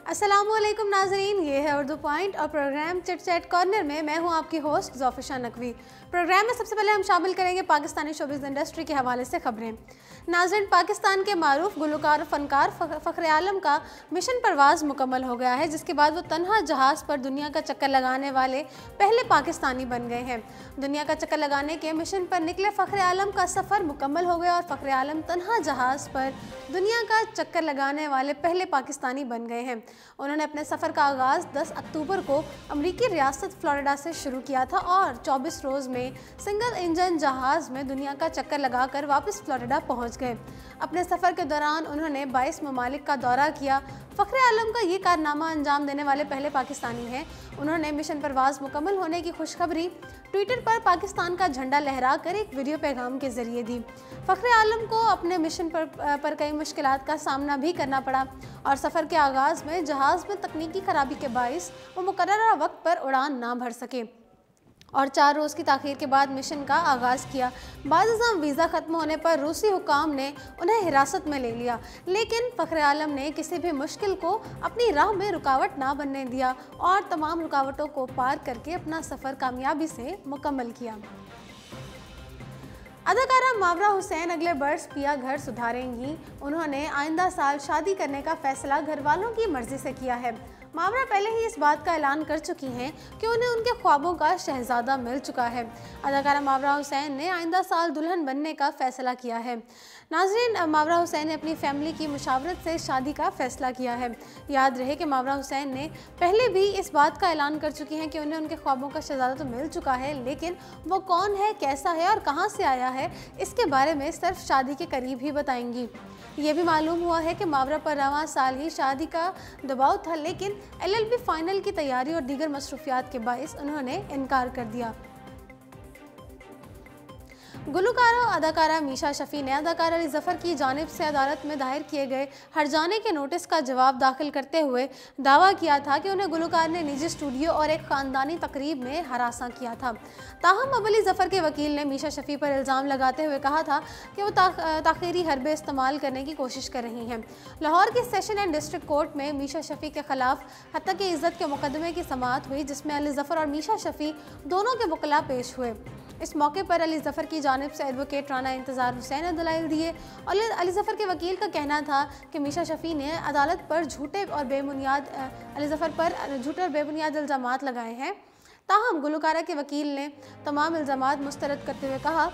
अस्सलामुअलैकुम नाजरीन, ये है उर्दू पॉइंट और प्रोग्राम चिट चैट कॉर्नर में मैं हूं आपकी होस्ट ज़ोफिशा नकवी। प्रोग्राम में सबसे पहले हम शामिल करेंगे पाकिस्तानी शोबिज़ इंडस्ट्री के हवाले से खबरें। नाज़रीन, पाकिस्तान के मारूफ गुलकार और फ़नकार फ़ख्र आलम का मिशन परवाज़ मुकम्मल हो गया है, जिसके बाद वो तन्हा जहाज़ पर दुनिया का चक्कर लगाने वाले पहले पाकिस्तानी बन गए हैं। दुनिया का चक्कर लगाने के मिशन पर निकले फ़ख्र आलम का सफ़र मुकम्मल हो गया और फ़ख्र आलम तन्हा जहाज़ पर दुनिया का चक्कर लगाने वाले पहले पाकिस्तानी बन गए हैं। उन्होंने अपने सफ़र का आगाज़ 10 अक्टूबर को अमरीकी रियासत फ्लोरिडा से शुरू किया था और 24 रोज़ में सिंगल इंजन जहाज़ में दुनिया का चक्कर लगाकर वापस फ्लोरिडा पहुंच गए। अपने सफ़र के दौरान उन्होंने 22 ममालिक का दौरा किया। फ़ख्र आलम का ये कारनामा अंजाम देने वाले पहले पाकिस्तानी हैं। उन्होंने मिशन परवाज़ मुकम्मल होने की खुशखबरी ट्विटर पर पाकिस्तान का झंडा लहरा कर एक वीडियो पैगाम के ज़रिए दी। फ़ख्र आलम को अपने मिशन पर कई मुश्किलात का सामना भी करना पड़ा और सफ़र के आगाज़ में जहाज़ में तकनीकी खराबी के बाइस वो मुकर्ररा वक्त पर उड़ान ना भर सके और 4 रोज़ की ताख़ीर के बाद मिशन का आगाज़ किया। बाज़ वीज़ा ख़त्म होने पर रूसी हुकाम ने उन्हें हिरासत में ले लिया, लेकिन फ़ख्र आलम ने किसी भी मुश्किल को अपनी राह में रुकावट ना बनने दिया और तमाम रुकावटों को पार करके अपना सफ़र कामयाबी से मुकम्मल किया। अदाकारा मावरा हुसैन अगले बरस पिया घर सुधारेंगी। उन्होंने आइंदा साल शादी करने का फैसला घर वालों की मर्जी से किया है। मावरा पहले ही इस बात का ऐलान कर चुकी हैं कि उन्हें उनके ख्वाबों का शहजादा मिल चुका है। अदाकारा मावरा हुसैन ने आइंदा साल दुल्हन बनने का फैसला किया है। नाज़रीन, मावरा हुसैन ने अपनी फैमिली की मुशावरत से शादी का फैसला किया है। याद रहे कि मावरा हुसैन ने पहले भी इस बात का ऐलान कर चुकी हैं कि उन्हें उनके ख्वाबों का शहजादा तो मिल चुका है, लेकिन वो कौन है, कैसा है और कहाँ से आया है, इसके बारे में सिर्फ शादी के करीब ही बताएंगी। ये भी मालूम हुआ है कि मावरा पर रवां साल ही शादी का दबाव था, लेकिन LLB फाइनल की तैयारी और दीगर मसरूफियात के बाइस उन्होंने इनकार कर दिया। गुलकार और अदाकारा मीशा शफ़ी ने अदाकारा अली ज़फ़र की जानिब से अदालत में दायर किए गए हर्जाने के नोटिस का जवाब दाखिल करते हुए दावा किया था कि उन्हें गुलकार ने निजी स्टूडियो और एक ख़ानदानी तकरीब में हरासा किया था। ताहम अब अली ज़फ़र के वकील ने मीशा शफ़ी पर इल्ज़ाम लगाते हुए कहा था कि वो ताख़ीरी हरबे इस्तेमाल करने की कोशिश कर रही हैं। लाहौर के सेशन एंड डिस्ट्रिक्ट कोर्ट में मीशा शफ़ी के ख़िलाफ़ हत्या की इज़्ज़त के मुकदमे की समाअत हुई, जिसमें अली ज़फ़र और मीशा शफ़ी दोनों के वकला पेश हुए। इस मौके पर अली ज़फ़र की जानिब से एडवोकेट राना इंतज़ार हुसैन ने दलाइल दिए और अली ज़फ़र के वकील का कहना था कि मीशा शफ़ी ने अदालत पर झूठे और बेबुनियाद इल्ज़ामात लगाए हैं। ताहम गुलकारा के वकील ने तमाम इल्ज़ामात मुस्तरद करते हुए कहा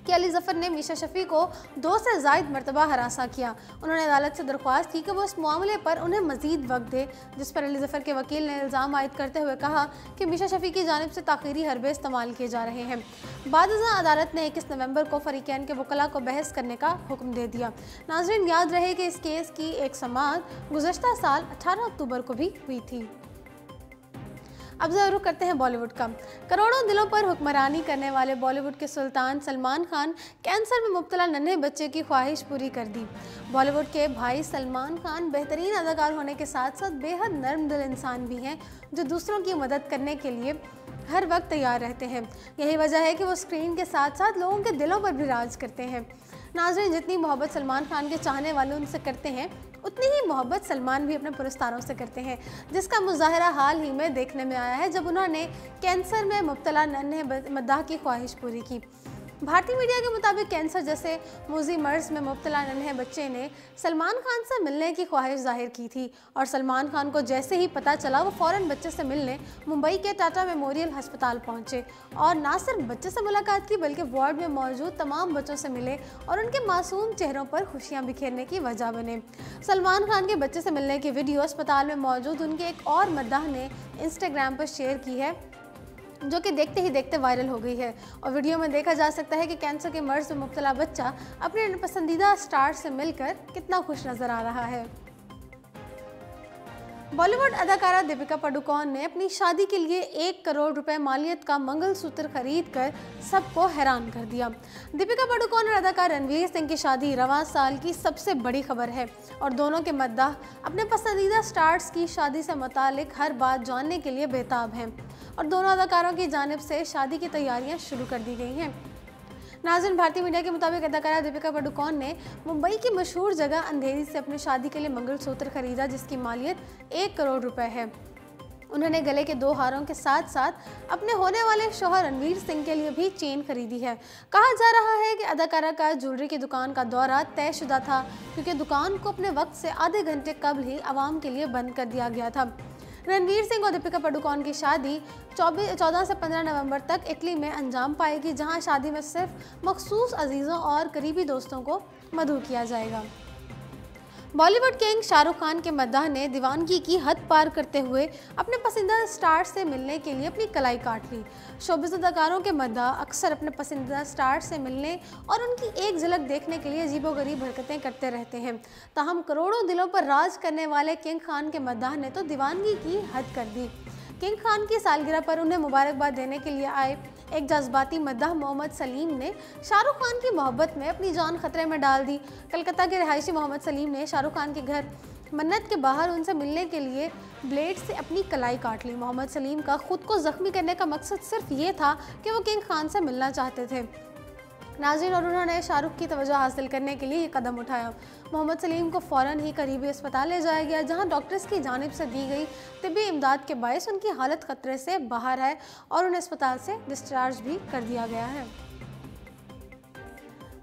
कि अली ज़फ़र ने मीशा शफ़ी को 2 से ज़ायद मरतबा हरासा किया। उन्होंने अदालत से दरख्वास्त की कि वो इस मामले पर उन्हें मज़ीद वक्त दे, जिस पर अली ज़फ़र के वकील ने इल्ज़ाम आयद करते हुए कहा कि मीशा शफ़ी की जानिब से ताख़ीरी हरबे इस्तेमाल किए जा रहे हैं। बादशाह अदालत ने 21 नवंबर को फ़रीक़ैन के वकला को बहस करने का हुक्म दे दिया। नाज़रीन, याद रहे कि इस केस की एक समाअत गुज़श्ता साल 18 अक्टूबर को भी हुई थी। अब ज़रूर करते हैं बॉलीवुड का। करोड़ों दिलों पर हुक्मरानी करने वाले बॉलीवुड के सुल्तान सलमान खान कैंसर में मुब्तला नन्हे बच्चे की ख्वाहिश पूरी कर दी। बॉलीवुड के भाई सलमान खान बेहतरीन अदाकार होने के साथ साथ बेहद नर्म दिल इंसान भी हैं, जो दूसरों की मदद करने के लिए हर वक्त तैयार रहते हैं। यही वजह है कि वो स्क्रीन के साथ साथ लोगों के दिलों पर भी राज करते हैं। नाज़रीन, जितनी मोहब्बत सलमान खान के चाहने वाले उनसे करते हैं, उतनी ही मोहब्बत सलमान भी अपने पुरस्कारों से करते हैं, जिसका मुजाहरा हाल ही में देखने में आया है जब उन्होंने कैंसर में मुब्तला नन्हे मद्दाह की ख्वाहिश पूरी की। भारतीय मीडिया के मुताबिक कैंसर जैसे मूजी मर्ज में मुब्तला नन्हे बच्चे ने सलमान खान से मिलने की ख्वाहिश जाहिर की थी और सलमान खान को जैसे ही पता चला वो फ़ौरन बच्चे से मिलने मुंबई के टाटा मेमोरियल अस्पताल पहुंचे और ना सिर्फ बच्चे से मुलाकात की, बल्कि वार्ड में मौजूद तमाम बच्चों से मिले और उनके मासूम चेहरों पर खुशियां बिखेरने की वजह बने। सलमान खान के बच्चे से मिलने की वीडियो अस्पताल में मौजूद उनके एक और मद्दाह ने इंस्टाग्राम पर शेयर की है, जो कि देखते ही देखते वायरल हो गई है और वीडियो में देखा जा सकता है कि कैंसर के मर्ज में मुब्तला बच्चा अपने पसंदीदा स्टार से मिलकर कितना खुश नजर आ रहा है। बॉलीवुड अदाकारा दीपिका पादुकोण ने अपनी शादी के लिए 1 करोड़ रुपए मालियत का मंगलसूत्र खरीद कर सबको हैरान कर दिया। दीपिका पादुकोण और अदाकार रणवीर सिंह की शादी रवां साल की सबसे बड़ी खबर है और दोनों के मद्दाह अपने पसंदीदा स्टार्स की शादी से मुतालिक हर बात जानने के लिए बेताब हैं और दोनों अदाकारों की जानिब से शादी की तैयारियां शुरू कर दी गई हैं। नाज़रीन, भारतीय मीडिया के मुताबिक अदाकारा दीपिका पादुकोण ने मुंबई की मशहूर जगह अंधेरी से अपनी शादी के लिए मंगलसूत्र खरीदा, जिसकी मालियत 1 करोड़ रुपए है। उन्होंने गले के 2 हारों के साथ साथ अपने होने वाले शौहर रणवीर सिंह के लिए भी चेन खरीदी है। कहा जा रहा है कि अदाकारा का ज्वेलरी की दुकान का दौरा तयशुदा था, क्योंकि दुकान को अपने वक्त से आधे घंटे कबल ही आवाम के लिए बंद कर दिया गया था। रणवीर सिंह और दीपिका पादुकोण की शादी 14 से 15 नवंबर तक इटली में अंजाम पाएगी, जहां शादी में सिर्फ मखसूस अजीज़ों और करीबी दोस्तों को मदऊ किया जाएगा। बॉलीवुड किंग शाहरुख खान के मद्दाह ने दीवानगी की हद पार करते हुए अपने पसंदीदा स्टार से मिलने के लिए अपनी कलाई काट ली। शोबिज़ अदाकारों के मद्दाह अक्सर अपने पसंदीदा स्टार से मिलने और उनकी एक झलक देखने के लिए अजीबोगरीब हरकतें करते रहते हैं। ताहम करोड़ों दिलों पर राज करने वाले किंग खान के मद्दाह ने तो दीवानगी की हद कर दी। किंग खान की सालगिरह पर उन्हें मुबारकबाद देने के लिए आए एक जज्बाती मद्दाह मोहम्मद सलीम ने शाहरुख खान की मोहब्बत में अपनी जान खतरे में डाल दी। कलकत्ता के रिहायशी मोहम्मद सलीम ने शाहरुख खान के घर मन्नत के बाहर उनसे मिलने के लिए ब्लेड से अपनी कलाई काट ली। मोहम्मद सलीम का खुद को जख्मी करने का मकसद सिर्फ ये था कि वो किंग खान से मिलना चाहते थे, नाज़रीन, और उन्होंने शाहरुख की तवज्जो हासिल करने के लिए ये कदम उठाया। मोहम्मद सलीम को फ़ौरन ही करीबी अस्पताल ले जाया गया, जहां डॉक्टर्स की जानिब से दी गई तिब्बी इमदाद के बायस उनकी हालत खतरे से बाहर है और उन्हें अस्पताल से डिस्चार्ज भी कर दिया गया है।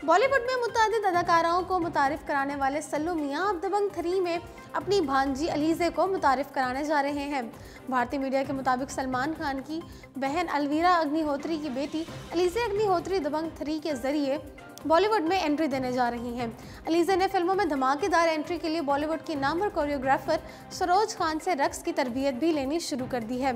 बॉलीवुड में मुतअद्दिद अदाकाराओं को मुतारिफ कराने वाले सल्लू मियां अब दबंग 3 में अपनी भांजी अलीज़े को मुतारिफ कराने जा रहे हैं। भारतीय मीडिया के मुताबिक सलमान खान की बहन अलवीरा अग्निहोत्री की बेटी अलीज़े अग्निहोत्री दबंग 3 के जरिए बॉलीवुड में एंट्री देने जा रही हैं। अलीज़े ने फिल्मों में धमाकेदार एंट्री के लिए बॉलीवुड की नामवर कोरियोग्राफर सरोज खान से रक्स की तरबियत भी लेनी शुरू कर दी है।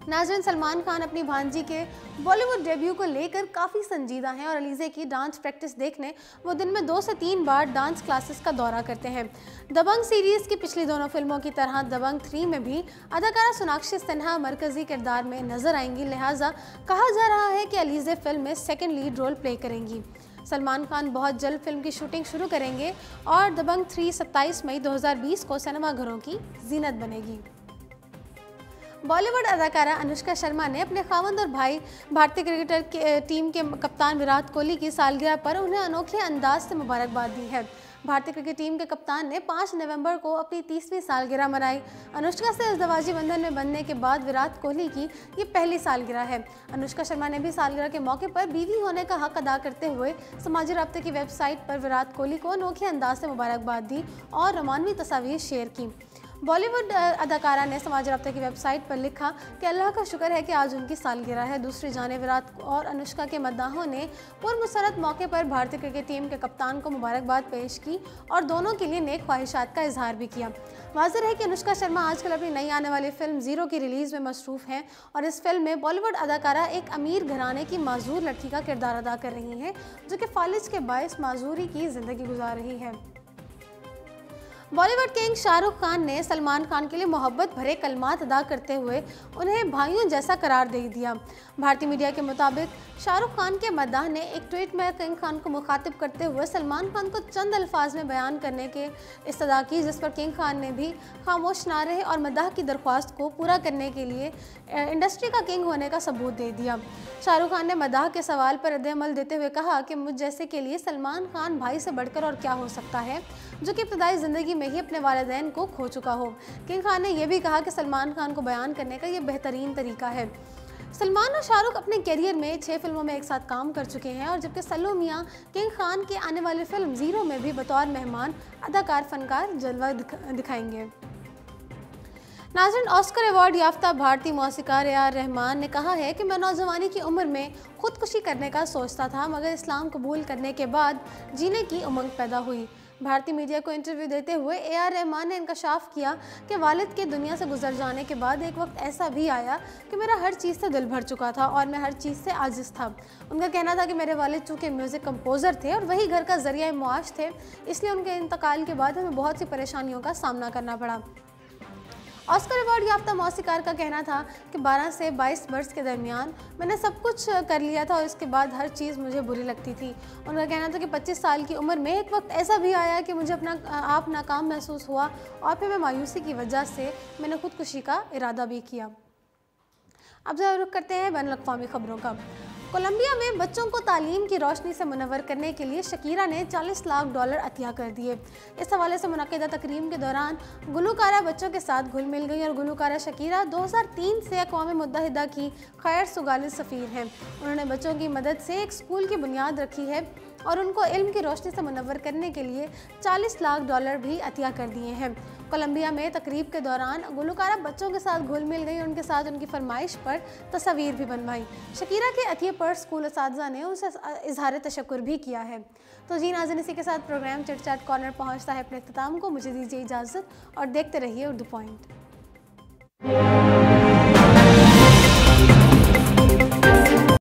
नाज़रीन, सलमान खान अपनी भांजी के बॉलीवुड डेब्यू को लेकर काफ़ी संजीदा हैं और अलीज़े की डांस प्रैक्टिस देखने वो दिन में 2 से 3 बार डांस क्लासेस का दौरा करते हैं। दबंग सीरीज़ की पिछली दोनों फिल्मों की तरह दबंग 3 में भी अदाकारा सोनाक्षी सिन्हा मरकज़ी किरदार में नजर आएंगी, लिहाजा कहा जा रहा है कि अलीज़े फिल्म में सेकेंड लीड रोल प्ले करेंगी। सलमान खान बहुत जल्द फिल्म की शूटिंग शुरू करेंगे और दबंग 3 27 मई 2020 को सिनेमाघरों की जीनत बनेगी। बॉलीवुड अदाकारा अनुष्का शर्मा ने अपने खावंद और भाई भारतीय क्रिकेटर टीम के कप्तान विराट कोहली की सालगिरह पर उन्हें अनोखे अंदाज से मुबारकबाद दी है। भारतीय क्रिकेट टीम के कप्तान ने 5 नवंबर को अपनी 30वीं सालगिरह मनाई। अनुष्का से इज़दवाजी बंधन में बंधने के बाद विराट कोहली की ये पहली सालगिरह है। अनुष्का शर्मा ने भी सालगिरह के मौके पर बीवी होने का हक अदा करते हुए समाजी राब्ते की वेबसाइट पर विराट कोहली को अनोखे अंदाज से मुबारकबाद दी और रोमानवी तस्वीर शेयर की। बॉलीवुड अदाकारा ने समाज राब्ते की वेबसाइट पर लिखा कि अल्लाह का शुक्र है कि आज उनकी सालगिरह है। दूसरी जाने विराट और अनुष्का के मद्दाहों ने पुरमसरत मौके पर भारतीय क्रिकेट टीम के कप्तान को मुबारकबाद पेश की और दोनों के लिए नेक ख्वाहिशात का इजहार भी किया। वाज़ेह है कि अनुष्का शर्मा आजकल अपनी नई आने वाली फिल्म ज़ीरो की रिलीज़ में मसरूफ़ हैं और इस फिल्म में बॉलीवुड अदाकारा एक अमीर घराने की माजूर लड़की का किरदार अदा कर रही हैं, जो कि फालिज के बायस माजूरी की ज़िंदगी गुजार रही है। बॉलीवुड किंग शाहरुख खान ने सलमान खान के लिए मोहब्बत भरे कलमात अदा करते हुए उन्हें भाइयों जैसा करार दे दिया। भारतीय मीडिया के मुताबिक शाहरुख खान के मद्दाह ने एक ट्वीट में किंग खान को मुखातिब करते हुए सलमान खान को चंद अल्फाज में बयान करने के इस्तदा की, जिस पर किंग खान ने भी खामोश ना रहे और मद्दाह की दरख्वास्त को पूरा करने के लिए इंडस्ट्री का किंग होने का सबूत दे दिया। शाहरुख खान ने मद्दाह के सवाल पर रद्द-ए-अमल देते हुए कहा कि मुझ जैसे के लिए सलमान खान भाई से बढ़कर और क्या हो सकता है, जो कि इब्तदाई ज़िंदगी में ही अपने वालिदैन को खो चुका हो। किंग खान ने यह भी कहा कि सलमान खान को बयान करने का ये बेहतरीन तरीका है। सलमान और शाहरुख अपने करियर में 6 फिल्मों में एक साथ काम कर चुके हैं और जबकि सल्लू मियां किंग खान के आने वाली फिल्म ज़ीरो में भी बतौर मेहमान अदाकार फनकार जलवा दिखाएंगे। नाज़रीन, ऑस्कर अवार्ड याफ्ता भारतीय मौसीकार ए.आर. रहमान ने कहा है कि मैं नौजवानी की उम्र में खुदकुशी करने का सोचता था, मगर इस्लाम कबूल करने के बाद जीने की उमंग पैदा हुई। भारतीय मीडिया को इंटरव्यू देते हुए ए.आर. रहमान ने इंकशाफ किया कि वालिद के दुनिया से गुजर जाने के बाद एक वक्त ऐसा भी आया कि मेरा हर चीज़ से दिल भर चुका था और मैं हर चीज़ से आजिज़ था। उनका कहना था कि मेरे वालिद चूँकि म्यूज़िक कंपोज़र थे और वही घर का ज़रिया मुआश थे, इसलिए उनके इंतकाल के बाद हमें बहुत सी परेशानियों का सामना करना पड़ा। ऑस्कर अवार्ड याफ्ता मौसीकार का कहना था कि 12 से 22 वर्ष के दरमियान मैंने सब कुछ कर लिया था और इसके बाद हर चीज़ मुझे बुरी लगती थी। उनका कहना था कि 25 साल की उम्र में एक वक्त ऐसा भी आया कि मुझे अपना आप नाकाम महसूस हुआ और फिर मैं मायूसी की वजह से मैंने खुदकुशी का इरादा भी किया। अब जरा रुख करते हैं बैनुल अक़वामी खबरों का। कोलंबिया में बच्चों को तालीम की रोशनी से मुनव्वर करने के लिए शकीरा ने $40 लाख अतिया कर दिए। इस हवाले से मुनक्किदा तकरीम के दौरान गुलकारा बच्चों के साथ घुल मिल गई और गुलकारा शकीरा 2003 से अक़वाम मुत्तहिदा की खैर सुगालिस सफ़ीर हैं। उन्होंने बच्चों की मदद से एक स्कूल की बुनियाद रखी है और उनको इल्म की रोशनी से मुनव्वर करने के लिए $40 लाख भी अतिया कर दिए हैं। कोलंबिया में तकरीब के दौरान गुलकारा बच्चों के साथ घुल मिल गई और उनके साथ उनकी फरमाइश पर तस्वीर भी बनवाई। शकीरा के अतिये पर स्कूल असातिज़ा ने उनसे इजहार तशक्कुर भी किया है। तो जी नाज़रीन, इसी के साथ प्रोग्राम चिट चैट कॉर्नर पहुँचता है अपने इख्तिताम को। मुझे दीजिए इजाज़त और देखते रहिए उर्दू पॉइंट।